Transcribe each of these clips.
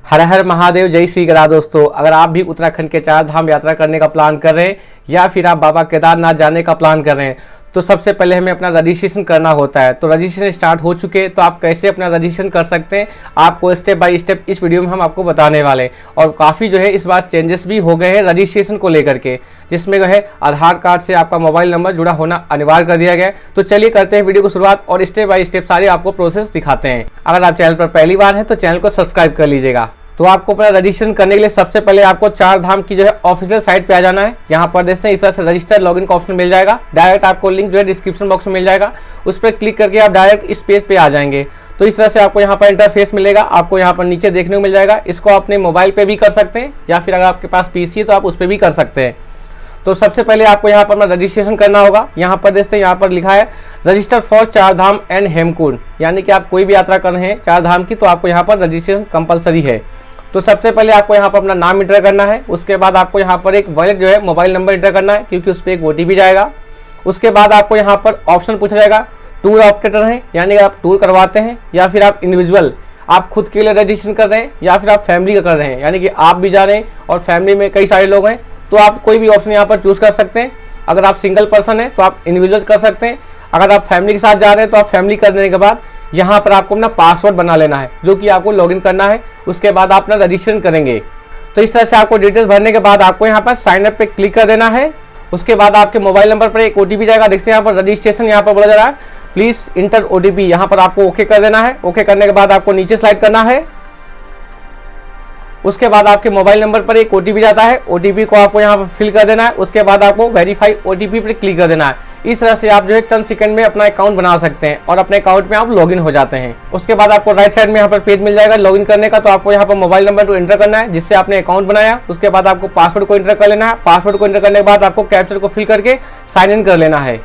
हर हर महादेव, जय श्री गणेश। दोस्तों, अगर आप भी उत्तराखंड के 4 धाम यात्रा करने का प्लान कर रहे हैं या फिर आप बाबा केदारनाथ जाने का प्लान कर रहे हैं तो सबसे पहले हमें अपना रजिस्ट्रेशन करना होता है। तो रजिस्ट्रेशन स्टार्ट हो चुके हैं, तो आप कैसे अपना रजिस्ट्रेशन कर सकते हैं आपको स्टेप बाय स्टेप इस वीडियो में हम आपको बताने वाले हैं। और काफ़ी जो है इस बार चेंजेस भी हो गए हैं रजिस्ट्रेशन को लेकर के, जिसमें जो है आधार कार्ड से आपका मोबाइल नंबर जुड़ा होना अनिवार्य कर दिया गया है। तो चलिए करते हैं वीडियो को शुरुआत और स्टेप बाय स्टेप सारे आपको प्रोसेस दिखाते हैं। अगर आप चैनल पर पहली बार हैं तो चैनल को सब्सक्राइब कर लीजिएगा। तो आपको अपना रजिस्ट्रेशन करने के लिए सबसे पहले आपको 4 धाम की जो है ऑफिशियल साइट पे आ जाना है। यहाँ पर देखते हैं इस तरह से रजिस्टर लॉगिन का ऑप्शन मिल जाएगा। डायरेक्ट आपको लिंक जो है डिस्क्रिप्शन बॉक्स में मिल जाएगा, उस पर क्लिक करके आप डायरेक्ट इस पेज पे आ जाएंगे। तो इस तरह से आपको यहाँ पर इंटरफेस मिलेगा। आपको यहाँ पर नीचे देखने को मिल जाएगा। इसको अपने मोबाइल पे भी कर सकते हैं या फिर अगर आपके पास पीसी है तो आप उस पर भी कर सकते हैं। तो सबसे पहले आपको यहाँ पर अपना रजिस्ट्रेशन करना होगा। यहाँ पर देखते हैं यहाँ पर लिखा है register for 4 Dham and Hemkund, यानी कि आप कोई भी यात्रा कर रहे हैं 4 धाम की तो आपको यहाँ पर रजिस्ट्रेशन कंपलसरी है। तो सबसे पहले आपको यहाँ पर अपना नाम इंटर करना है। उसके बाद आपको यहाँ पर एक वैलिड जो है मोबाइल नंबर इंटर करना है, क्योंकि उस पर एक OTP जाएगा। उसके बाद आपको यहाँ पर ऑप्शन पूछा जाएगा टूर ऑपरेटर हैं, यानी आप टूर करवाते हैं या फिर आप इंडिविजुअल आप खुद के लिए रजिस्ट्रेशन कर रहे हैं या फिर आप फैमिली का कर रहे हैं, यानी कि आप भी जा रहे हैं और फैमिली में कई सारे लोग हैं तो आप कोई भी ऑप्शन यहाँ पर चूज़ कर सकते हैं। अगर आप सिंगल पर्सन हैं तो आप इंडिविजुअल कर सकते हैं। अगर आप फैमिली के साथ जा रहे हैं तो आप फैमिली करने के बाद यहाँ पर आपको अपना पासवर्ड बना लेना है, जो कि आपको लॉगिन करना है। उसके बाद आप अपना रजिस्ट्रेशन करेंगे। तो इस तरह से आपको डिटेल्स भरने के बाद आपको यहाँ पर साइन अप पे क्लिक कर देना है। उसके बाद आपके मोबाइल नंबर पर एक OTP जाएगा। देखते हैं यहाँ पर रजिस्ट्रेशन यहाँ पर बोला जा रहा है प्लीज इंटर OTP, यहाँ पर आपको ओके कर देना है। ओके करने के बाद आपको नीचे स्लाइड करना है। उसके बाद आपके मोबाइल नंबर पर एक OTP जाता है। OTP को आपको यहाँ पर फिल कर देना है। उसके बाद आपको वेरीफाई OTP पर क्लिक कर देना है। इस तरह से आप जो है चंद सेकंड में अपना अकाउंट बना सकते हैं और अपने अकाउंट में आप लॉगिन हो जाते हैं। उसके बाद आपको राइट साइड में यहाँ पर पेज मिल जाएगा लॉगिन करने का। तो आपको यहाँ पर मोबाइल नंबर को एंटर करना है जिससे आपने अकाउंट बनाया। उसके बाद आपको पासवर्ड को एंटर कर लेना है। पासवर्ड को एंटर करने के बाद आपको कैप्चर को फिल करके साइन इन कर लेना है।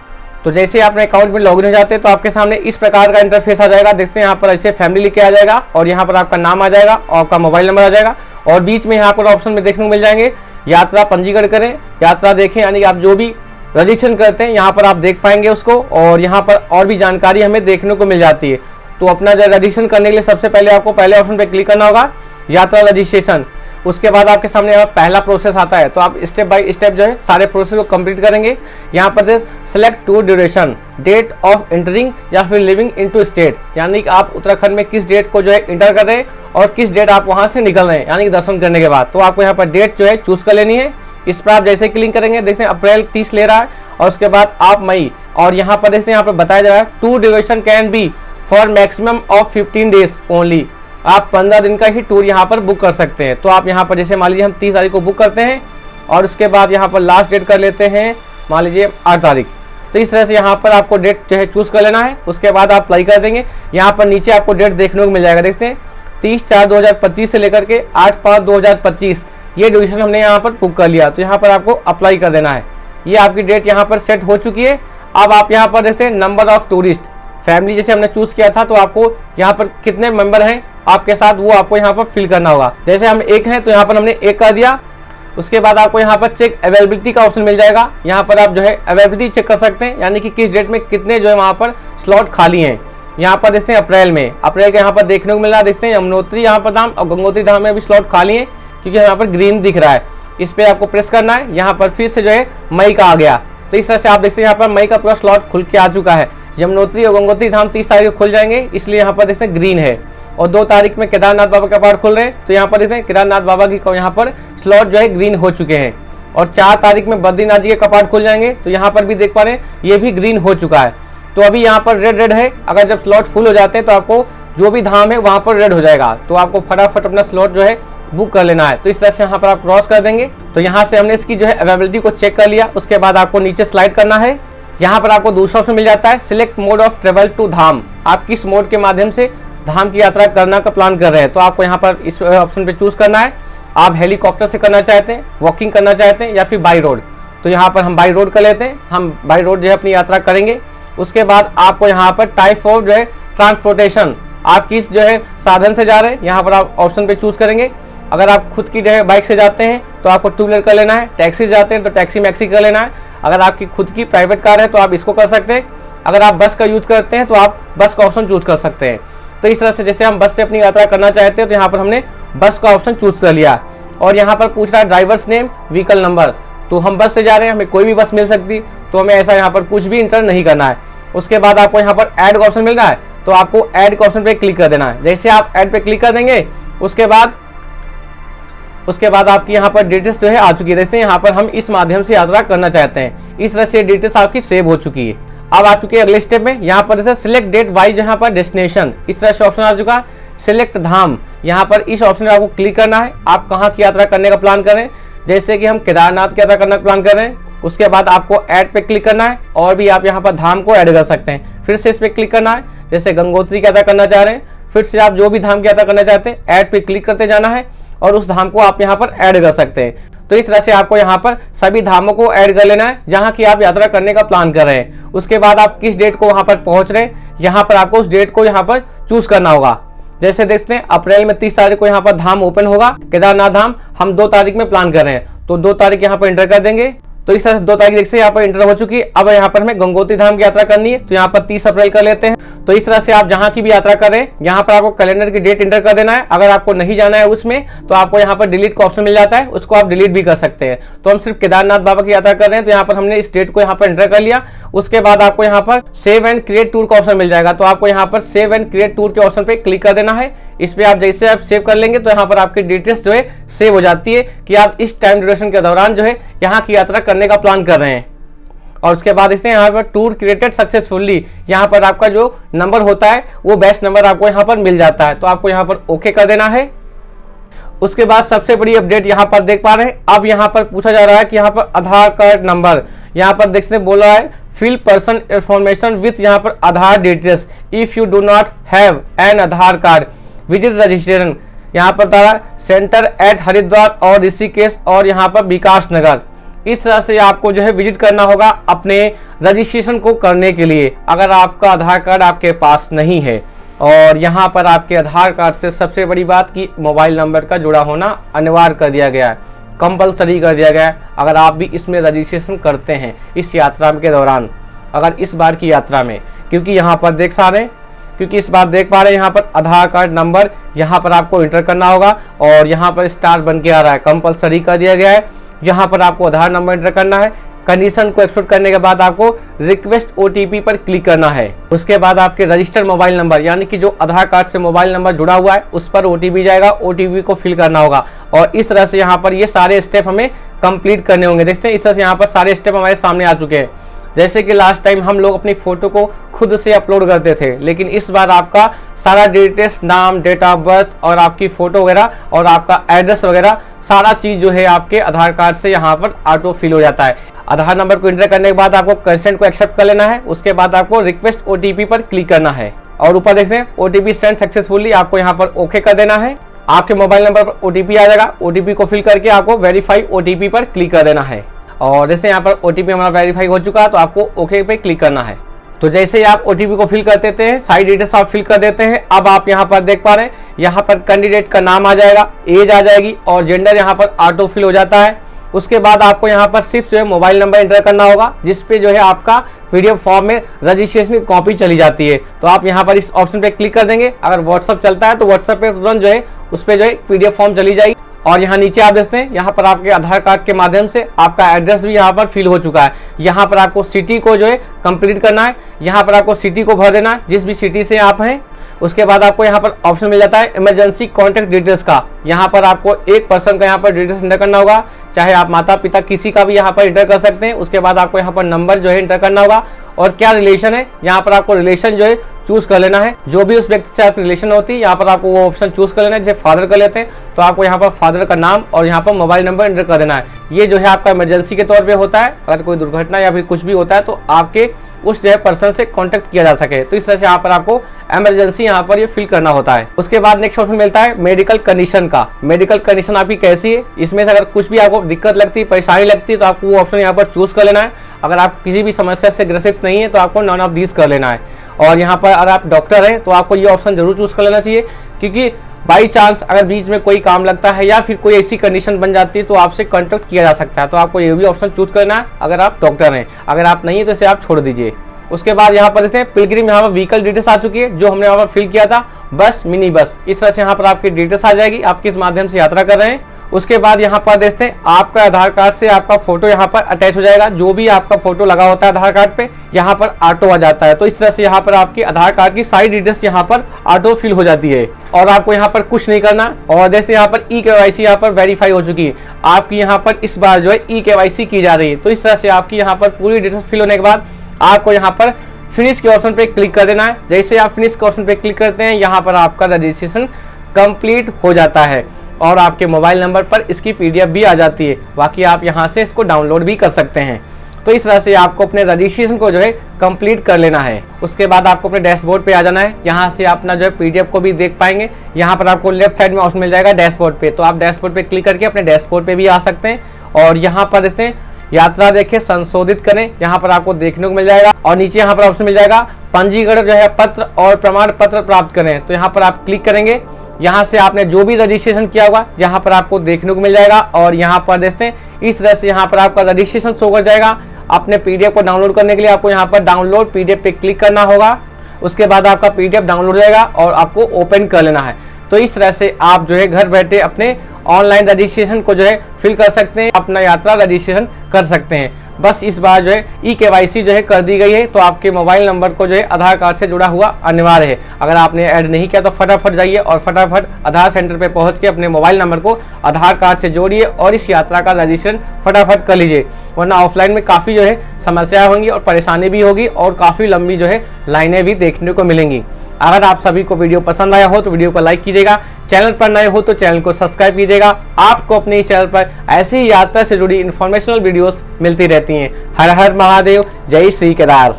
तो जैसे ही अपने अकाउंट में लॉगिन हो जाते हैं तो आपके सामने इस प्रकार का इंटरफेस आ जाएगा। देखते हैं यहाँ पर ऐसे फैमिली लिख के आ जाएगा और यहाँ पर आपका नाम आ जाएगा और आपका मोबाइल नंबर आ जाएगा और बीच में यहाँ पर ऑप्शन में देखने को मिल जाएंगे यात्रा पंजीकरण करें, यात्रा देखें, यानी कि आप जो भी रजिस्ट्रेशन करते हैं यहाँ पर आप देख पाएंगे उसको। और यहाँ पर और भी जानकारी हमें देखने को मिल जाती है। तो अपना जो रजिस्ट्रेशन करने के लिए सबसे पहले आपको पहले ऑप्शन पे क्लिक करना होगा, यात्रा रजिस्ट्रेशन। उसके बाद आपके सामने पहला प्रोसेस आता है। तो आप स्टेप बाय स्टेप जो है सारे प्रोसेस को कंप्लीट करेंगे। यहाँ पर select tour duration, date of entering या फिर लिविंग इनटू स्टेट, यानी कि आप उत्तराखंड में किस डेट को जो है इंटर कर रहे हैं और किस डेट आप वहाँ से निकल रहे हैं, यानी कि दर्शन करने के बाद। तो आपको यहाँ पर डेट जो है चूज कर लेनी है। इस पर आप जैसे क्लिक करेंगे देखते हैं अप्रैल 30 ले रहा है और उसके बाद आप मई, और यहाँ पर देखते हैं यहाँ पर बताया जा रहा है tour duration can be for maximum of 15 days only. आप 15 दिन का ही टूर यहाँ पर बुक कर सकते हैं। तो आप यहाँ पर जैसे मान लीजिए हम 30 तारीख को बुक करते हैं और उसके बाद यहाँ पर लास्ट डेट कर लेते हैं मान लीजिए 8 तारीख। तो इस तरह से यहाँ पर आपको डेट जो है चूज कर लेना है। उसके बाद आप अप्लाई कर देंगे। यहाँ पर नीचे आपको डेट देखने को मिल जाएगा। देखते हैं 30/4/2025 से लेकर के 8/5/2025 ये ड्यूरेशन हमने यहाँ पर बुक कर लिया। तो यहाँ पर आपको अप्लाई कर देना है। ये आपकी डेट यहाँ पर सेट हो चुकी है। अब आप यहाँ पर देखते हैं नंबर ऑफ टूरिस्ट, फैमिली जैसे हमने चूज किया था तो आपको यहाँ पर कितने मेंबर हैं आपके साथ वो आपको यहाँ पर फिल करना होगा। जैसे हम 1 हैं तो यहाँ पर हमने 1 कर दिया। उसके बाद आपको यहाँ पर चेक अवेलेबिलिटी का ऑप्शन मिल जाएगा। यहाँ पर आप जो है अवेलेबिलिटी चेक कर सकते हैं, यानी कि किस डेट में कितने जो है वहाँ पर स्लॉट खाली हैं। यहाँ पर देखते हैं अप्रैल में, अप्रैल के यहाँ पर देखने को मिल रहा है। देखते हैं यमुनोत्री यहाँ पर धाम और गंगोत्री धाम में अभी स्लॉट खाली है, क्योंकि यहाँ पर ग्रीन दिख रहा है। इस पर आपको प्रेस करना है। यहाँ पर फिर से जो है मई का आ गया। तो इस तरह से आप देखते हैं यहाँ पर मई का पूरा स्लॉट खुल के आ चुका है। यमुनोत्री और गंगोत्री धाम 30 तारीख को खुल जाएंगे, इसलिए यहाँ पर देखते हैं ग्रीन है। और 2 तारीख में केदारनाथ बाबा का कपाट खुल रहे हैं, तो यहाँ पर देखते हैं केदारनाथ बाबा की यहाँ पर स्लॉट जो है ग्रीन हो चुके हैं। और 4 तारीख में बद्रीनाथ जी के कपाट खुल जाएंगे, तो यहाँ पर भी देख पा रहे हैं ये भी ग्रीन हो चुका है। तो अभी यहाँ पर रेड है। अगर जब स्लॉट फुल हो जाते हैं तो आपको जो भी धाम है वहाँ पर रेड हो जाएगा। तो आपको फटाफट अपना स्लॉट जो है बुक कर लेना है। तो इस तरह से यहाँ पर आप क्रॉस कर देंगे। तो यहाँ से हमने इसकी जो है अवेलेबिलिटी को चेक कर लिया। उसके बाद आपको नीचे स्लाइड करना है। यहाँ पर आपको दूसरा ऑप्शन मिल जाता है select mode of travel to Dham, आप किस मोड के माध्यम से धाम की यात्रा करना का प्लान कर रहे हैं। तो आपको यहाँ पर इस ऑप्शन पे चूज करना है। आप हेलीकॉप्टर से करना चाहते हैं, वॉकिंग करना चाहते हैं या फिर बाई रोड। तो यहाँ पर हम बाई रोड कर लेते हैं। हम बाई रोड जो है अपनी यात्रा करेंगे। उसके बाद आपको यहाँ पर टाइप ऑफ जो है ट्रांसपोर्टेशन, आप किस जो है साधन से जा रहे हैं यहाँ पर आप ऑप्शन पे चूज करेंगे। अगर आप खुद की जो है बाइक से जाते हैं तो आपको 2 व्हीलर कर लेना है। टैक्सी जाते हैं तो टैक्सी मैक्सी कर लेना है। अगर आपकी खुद की प्राइवेट कार है तो आप इसको कर सकते हैं। अगर आप बस का यूज करते हैं तो आप बस का ऑप्शन चूज कर सकते हैं। तो इस तरह से जैसे हम बस से अपनी यात्रा करना चाहते हैं तो यहाँ पर हमने बस का ऑप्शन चूज कर लिया और यहाँ पर पूछ रहा है ड्राइवर्स नेम व्हीकल नंबर, तो हम बस से जा रहे हैं, हमें कोई भी बस मिल सकती, तो हमें ऐसा यहाँ पर कुछ भी इंटर नहीं करना है। उसके बाद आपको यहाँ पर ऐड का ऑप्शन मिल रहा है, तो आपको ऐड के ऑप्शन पे क्लिक कर देना है। जैसे आप ऐड पे क्लिक कर देंगे उसके बाद आपकी यहाँ पर डिटेल्स जो है आ चुकी है। जैसे यहाँ पर हम इस माध्यम से यात्रा करना चाहते हैं, इस तरह से डिटेल्स आपकी सेव हो चुकी है। अब आ चुके हैं अगले स्टेप में, यहाँ पर जैसे सिलेक्ट डेट वाइज यहाँ पर डेस्टिनेशन, इस तरह से ऑप्शन आ चुका है। सिलेक्ट धाम, यहाँ पर इस ऑप्शन में आपको क्लिक करना है, आप कहाँ की यात्रा करने का प्लान करें। जैसे कि हम केदारनाथ की यात्रा करने का प्लान कर रहे हैं, उसके बाद आपको ऐड पे क्लिक करना है और भी आप यहाँ पर धाम को ऐड कर सकते हैं। फिर से इस पे क्लिक करना है, जैसे गंगोत्री की यात्रा करना चाह रहे हैं, फिर से आप जो भी धाम की यात्रा करना चाहते हैं ऐड पे क्लिक करते जाना है और उस धाम को आप यहाँ पर ऐड कर सकते हैं। तो इस तरह से आपको यहाँ पर सभी धामों को ऐड कर लेना है जहाँ की आप यात्रा करने का प्लान कर रहे हैं। उसके बाद आप किस डेट को वहाँ पर पहुँच रहे हैं, यहाँ पर आपको उस डेट को यहाँ पर चूज करना होगा। जैसे देखते हैं अप्रैल में 30 तारीख को यहाँ पर धाम ओपन होगा, केदारनाथ धाम हम 2 तारीख में प्लान कर रहे हैं, तो 2 तारीख यहाँ पर एंटर कर देंगे। तो इस तरह से 2 तारीख से यहाँ पर एंटर हो चुकी है। अब यहाँ पर हमें गंगोत्री धाम की यात्रा करनी है, तो यहाँ पर 30 अप्रैल कर लेते हैं। तो इस तरह से आप जहाँ की भी यात्रा करें, यहाँ पर आपको कैलेंडर की डेट एंटर कर देना है। अगर आपको नहीं जाना है उसमें, तो आपको यहाँ पर डिलीट का ऑप्शन मिल जाता है, उसको आप डिलीट भी कर सकते हैं। तो हम सिर्फ केदारनाथ बाबा की यात्रा कर रहे हैं, तो यहाँ पर हमने इस डेट को यहाँ पर एंटर कर लिया। उसके बाद आपको यहाँ पर सेव एंड क्रिएट टूर का ऑप्शन मिल जाएगा, तो आपको यहाँ पर सेव एंड क्रिएट टूर के ऑप्शन पे क्लिक कर देना है। इस पे आप जैसे आप सेव कर लेंगे तो यहाँ पर आपकी डिटेल्स जो है सेव हो जाती है कि आप इस टाइम ड्यूरेशन के दौरान जो है यहाँ की यात्रा करने का प्लान कर रहे हैं। और उसके बाद इसमें यहाँ पर टूर क्रिएटेड सक्सेसफुली, यहाँ पर आपका जो नंबर होता है वो बेस्ट नंबर आपको यहाँ पर मिल जाता है, तो आपको यहाँ पर ओके कर देना है। उसके बाद सबसे बड़ी अपडेट यहाँ पर देख पा रहे हैं, अब यहाँ पर पूछा जा रहा है कि यहाँ पर आधार कार्ड नंबर, यहाँ पर देखने बोला है फिल पर्सन इंफॉर्मेशन विथ यहाँ पर Aadhaar details if you do not have an Aadhaar card visit registration, यहाँ पर बता रहा है सेंटर एट हरिद्वार और ऋषिकेश और यहाँ पर विकास नगर। इस तरह से आपको जो है विजिट करना होगा अपने रजिस्ट्रेशन को करने के लिए, अगर आपका आधार कार्ड आपके पास नहीं है। और यहाँ पर आपके आधार कार्ड से सबसे बड़ी बात कि मोबाइल नंबर का जुड़ा होना अनिवार्य कर दिया गया है, कंपलसरी कर दिया गया है। अगर आप भी इसमें रजिस्ट्रेशन करते हैं इस यात्रा के दौरान, अगर इस बार की यात्रा में, क्योंकि यहाँ पर देख पा रहे हैं यहाँ पर आधार कार्ड नंबर यहाँ पर आपको इंटर करना होगा और यहाँ पर स्टार बन के आ रहा है, कंपलसरी कर दिया गया है। यहाँ पर आपको आधार नंबर एंटर करना है। कंडीशन को एक्सेप्ट करने के बाद आपको रिक्वेस्ट ओटीपी पर क्लिक करना है। उसके बाद आपके रजिस्टर्ड मोबाइल नंबर यानी कि जो आधार कार्ड से मोबाइल नंबर जुड़ा हुआ है उस पर ओटीपी जाएगा, ओटीपी को फिल करना होगा। और इस तरह से यहाँ पर ये सारे स्टेप हमें कंप्लीट करने होंगे। देखते हैं इस तरह से यहाँ पर सारे स्टेप हमारे सामने आ चुके हैं। जैसे कि लास्ट टाइम हम लोग अपनी फोटो को खुद से अपलोड करते थे, लेकिन इस बार आपका सारा डिटेल्स, नाम, डेट ऑफ बर्थ और आपकी फोटो वगैरह और आपका एड्रेस वगैरह सारा चीज जो है आपके आधार कार्ड से यहाँ पर ऑटो फिल हो जाता है। आधार नंबर को एंटर करने के बाद आपको कंसेंट को एक्सेप्ट कर लेना है। उसके बाद आपको रिक्वेस्ट ओटीपी पर क्लिक करना है और ऊपर देखें ओटीपी सेंड सक्सेसफुली, आपको यहाँ पर ओके कर देना है। आपके मोबाइल नंबर पर ओटीपी आ जाएगा, ओटीपी को फिल करके आपको वेरीफाई ओटीपी पर क्लिक कर देना है। और जैसे यहाँ पर ओटीपी हमारा वेरीफाई हो चुका है तो आपको ओके पे क्लिक करना है। तो जैसे ही आप ओटीपी को फिल कर देते हैं, सारी डिटेल्स आप फिल कर देते हैं, अब आप यहाँ पर देख पा रहे हैं यहाँ पर कैंडिडेट का नाम आ जाएगा, एज आ जाएगी और जेंडर यहाँ पर ऑटो फिल हो जाता है। उसके बाद आपको यहाँ पर सिर्फ जो है मोबाइल नंबर एंटर करना होगा जिसपे जो है आपका पीडीएफ फॉर्म में रजिस्ट्रेशन की कॉपी चली जाती है। तो आप यहाँ पर इस ऑप्शन पे क्लिक कर देंगे। अगर व्हाट्सअप चलता है तो व्हाट्सअप पे तुरंत जो है उस पर जो है पीडीएफ फॉर्म चली जाएगी। और यहाँ नीचे आप देखते हैं यहाँ पर आपके आधार कार्ड के माध्यम से आपका एड्रेस भी यहाँ पर फिल हो चुका है। यहाँ पर आपको सिटी को जो है कंप्लीट करना है, यहाँ पर आपको सिटी को भर देना है जिस भी सिटी से आप हैं। उसके बाद आपको यहाँ पर ऑप्शन मिल जाता है इमरजेंसी कॉन्टैक्ट डिटेल्स का। यहाँ पर आपको एक पर्सन का यहाँ पर डिटेल्स एंटर करना होगा, चाहे आप माता पिता किसी का भी यहाँ पर एंटर कर सकते हैं। उसके बाद आपको यहाँ पर नंबर जो है एंटर करना होगा और क्या रिलेशन है यहाँ पर आपको रिलेशन जो है चूज कर लेना है। जो भी उस व्यक्ति से आपकी रिलेशन होती है यहाँ पर आपको वो ऑप्शन चूज कर लेना है। जैसे फादर कर लेते हैं तो आपको यहाँ पर फादर का नाम और यहाँ पर मोबाइल नंबर एंटर कर देना है। ये जो है आपका इमरजेंसी के तौर पे होता है, अगर कोई दुर्घटना या फिर कुछ भी होता है तो आपके उस जो है पर्सन से कांटेक्ट किया जा सके। तो इस तरह से यहाँ पर आपको इमरजेंसी यहाँ पर ये फिल करना होता है। उसके बाद नेक्स्ट ऑप्शन मिलता है मेडिकल कंडीशन का। मेडिकल कंडीशन आपकी कैसी है, इसमें से अगर कुछ भी आपको दिक्कत लगती है, परेशानी लगती है तो आपको वो ऑप्शन यहाँ पर चूज कर लेना है। अगर आप किसी भी समस्या से ग्रसित नहीं है तो आपको नॉन ऑफ दिस कर लेना है। और यहाँ पर अगर आप डॉक्टर हैं तो आपको ये ऑप्शन जरूर चूज कर लेना चाहिए, क्योंकि बाई चांस अगर बीच में कोई काम लगता है या फिर कोई ऐसी कंडीशन बन जाती है तो आपसे कांटेक्ट किया जा सकता है। तो आपको ये भी ऑप्शन चूज करना है अगर आप डॉक्टर हैं। अगर आप नहीं है तो इसे आप छोड़ दीजिए। उसके बाद यहाँ पर देखते हैं पिलग्रिम, यहाँ पर व्हीकल डिटेल्स आ चुकी है जो हमने यहाँ पर फिल किया था, बस, मिनी बस। इस तरह से यहाँ पर आपकी डिटेल्स आ जाएगी, आप किस माध्यम से यात्रा कर रहे हैं। उसके बाद यहाँ पर देखते हैं आपका आधार कार्ड से आपका फोटो यहाँ पर अटैच हो जाएगा। जो भी आपका फोटो लगा होता है आधार कार्ड पे, यहाँ पर ऑटो आ जाता है। तो इस तरह से यहाँ पर आपकी आधार कार्ड की सारी डिटेल्स यहाँ पर ऑटो फिल हो जाती है और आपको यहाँ पर कुछ नहीं करना। और जैसे यहाँ पर ई-KYC यहाँ पर वेरीफाई हो चुकी है, आपकी यहाँ पर इस बार जो है ई-KYC की जा रही है। तो इस तरह से आपकी यहाँ पर पूरी डिटेल्स फिल होने के बाद आपको यहाँ पर फिनिश के ऑप्शन पे क्लिक कर देना है। जैसे आप फिनिश के ऑप्शन पे क्लिक करते हैं, यहाँ पर आपका रजिस्ट्रेशन कंप्लीट हो जाता है और आपके मोबाइल नंबर पर इसकी PDF भी आ जाती है। बाकी आप यहाँ से इसको डाउनलोड भी कर सकते हैं। तो इस तरह से आपको अपने रजिस्ट्रेशन को जो है कंप्लीट कर लेना है। उसके बाद आपको अपने डैशबोर्ड पे आ जाना है। यहाँ से आप अपना जो है PDF को भी देख पाएंगे। यहाँ पर आपको लेफ्ट साइड में ऑप्शन मिल जाएगा डैशबोर्ड पे, तो आप डैशबोर्ड पे क्लिक करके अपने डैशबोर्ड पे भी आ सकते हैं। और यहाँ पर देखते हैं यात्रा देखें संशोधित करें, यहाँ पर आपको देखने को मिल जाएगा। और नीचे यहाँ पर ऑप्शन मिल जाएगा पंजीकरण जो है पत्र और प्रमाण पत्र प्राप्त करें, तो यहाँ पर आप क्लिक करेंगे। यहाँ से आपने जो भी रजिस्ट्रेशन किया होगा यहाँ पर आपको देखने को मिल जाएगा। और यहाँ पर देखते हैं इस तरह से यहाँ पर आपका रजिस्ट्रेशन शो कर जाएगा। अपने PDF को डाउनलोड करने के लिए आपको यहाँ पर डाउनलोड PDF पे क्लिक करना होगा। उसके बाद आपका PDF डाउनलोड हो जाएगा और आपको ओपन कर लेना है। तो इस तरह से आप जो है घर बैठे अपने ऑनलाइन रजिस्ट्रेशन को जो है फिल कर सकते हैं, अपना यात्रा रजिस्ट्रेशन कर सकते हैं। बस इस बार जो है ई-KYC जो है कर दी गई है, तो आपके मोबाइल नंबर को जो है आधार कार्ड से जुड़ा हुआ अनिवार्य है। अगर आपने ऐड नहीं किया तो फटाफट जाइए और फटाफट आधार सेंटर पे पहुंच के अपने मोबाइल नंबर को आधार कार्ड से जोड़िए और इस यात्रा का रजिस्ट्रेशन फटाफट कर लीजिए, वरना ऑफलाइन में काफ़ी जो है समस्याएं होंगी और परेशानी भी होगी और काफ़ी लंबी जो है लाइनें भी देखने को मिलेंगी। अगर आप सभी को वीडियो पसंद आया हो तो वीडियो को लाइक कीजिएगा, चैनल पर नए हो तो चैनल को सब्सक्राइब कीजिएगा। आपको अपने इस चैनल पर ऐसी ही यात्रा से जुड़ी इन्फॉर्मेशनल वीडियोस मिलती रहती हैं। हर हर महादेव, जय श्री केदार।